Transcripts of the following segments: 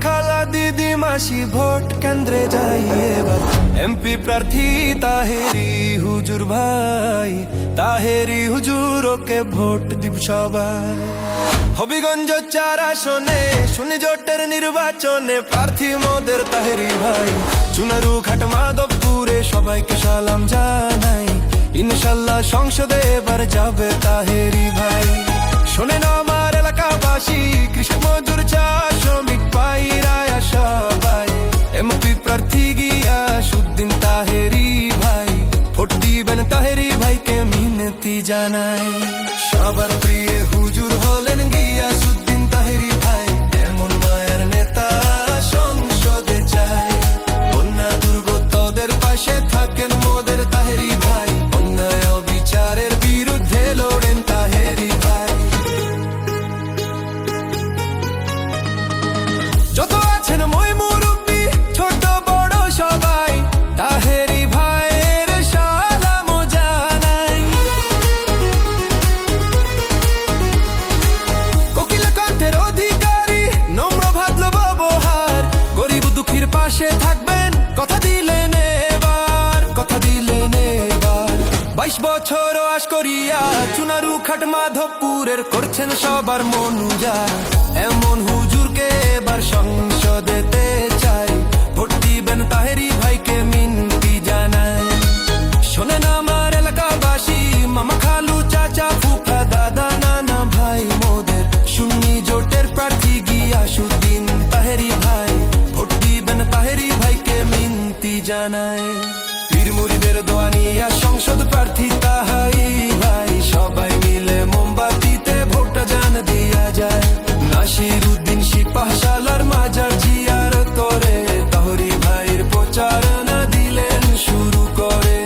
খালা দিদি মাসি ভোট কেন্দ্রে যাই এবার এমপি প্রার্থী তাহেরি হুজুর ভাই, তাহেরি হুজুর ওকে ভোট দিব সবাই। হবিগঞ্জ 4 আসনে শুনি জোটের নির্বাচনে প্রার্থী মোদের তাহেরি ভাই। চুনারু ঘাট মাধবপুরে সবাইকে সালাম জানাই, ইনশাল্লাহ সংসদে এবার যাবে তাহেরি ভাই। শোনেন আমার এলাকাবাসী, কৃষক মজুর চা শ্রমিক পাইরায়া সবাই, এমপি প্রার্থী গিয়াসউদ্দিন তাহেরি ভাই, ভোট দিবেন তাহেরি ভাইকে মিনতি জানাই। সবার প্রিয় হুজুর হলেন গিয়াসউদ্দিন তাহেরি ভাই, এমন মায়ের নেতা সংসদে চাই। বন্যা দুর্গতদের পাশে থাকেন মোদের তাহেরি ভাই, অন্যায় অবিচারের বিরুদ্ধে লড়েন তাহেরি ভাই। যত আছেন মই মুরব্বি ছোট বড় সবাই, তাহেরি ভাইয়ের সালাম জানাই। কোকিল কণ্ঠের অধিকারী, নম্র ভাদ্র ব্যবহার, গরিব দুঃখীর পাশে থাকবেন কথা দিলেন এবার, কথা দিলেন এবার। 22 বছর আশ করিয়া চুনারু ঘাট মাধবপুরের করছেন সবার মন যা, এমন হুজুরকে এবার সংসদেতে চাই, ভোট দিবেন তাহেরি ভাইকে মিনতি জানাই। শোনেন আমার এলাকাবাসী, মামা খালু চাচা ফুফা দাদা নানা ভাই মোদের, সুন্নি জোটের প্রার্থী গিয়াসউদ্দিন তাহেরি ভাই, ভোট দিবেন তাহেরি ভাইকে মিনতি জানাই। পীর মুরিদের দোয়া নিয়া সংসদ প্রার্থী তাহেরি ভাই, সবাই মিলে মোমবাতিতে ভোট জান দিয়া যায়। নাসিরউদ্দিন সিপাহসালার মাজার জিয়ারত করে তাহেরি ভাইয়ের প্রচারণা দিলেন শুরু করে।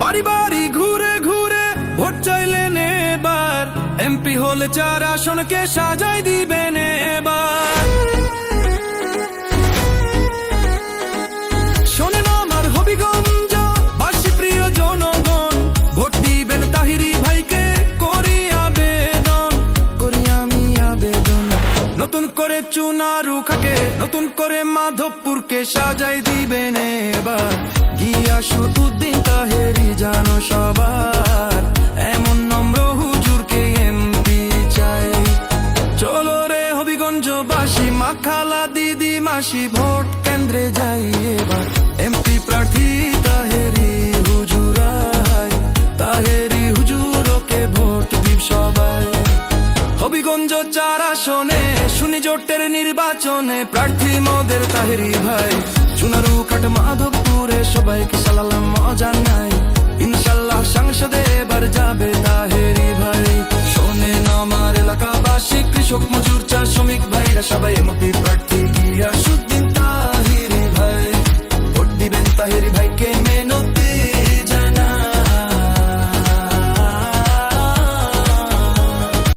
বাড়ি বাড়ি ঘুরে ঘুরে ভোট চাইলেন এবার, এমপি হলে 4 আসনকে সাজাই দিবেন এবার। শোনেন আমার হবিগঞ্জ বাসী প্রিয় জনগণ, ভোট দিবেন তাহেরি ভাইকে করি আবেদন, করি আমি আবেদন। নতুন করে চুনারু ঘাটে নতুন করে মাধবপুরকে সাজাই দিবেন এবার, গিয়াসউদ্দিন তাহেরি জানো সবার, এমন নম্র হুজুরকে এমপি চাই। চলো রে হবিগঞ্জবাসী, মা খালা দিদি মাসি ভোট কেন্দ্রে যাই এবার, এমপি প্রার্থী তাহেরি হুজুর, তাহেরি হুজুর ওকে ভোট দিব সবাই। হবিগঞ্জ 4 আসনে শুনি জোটের নির্বাচনে প্রার্থী মোদের তাহেরি ভাই। চুনারু ঘাট মাধবপুরে সবাইকে সালাম জানাই, ইনশাল্লাহ সংসদে এবার যাবে তাহেরি ভাই। শোনেন আমার এলাকাবাসী, কৃষক মজুর চা শ্রমিক ভাইরা সবাই এমপি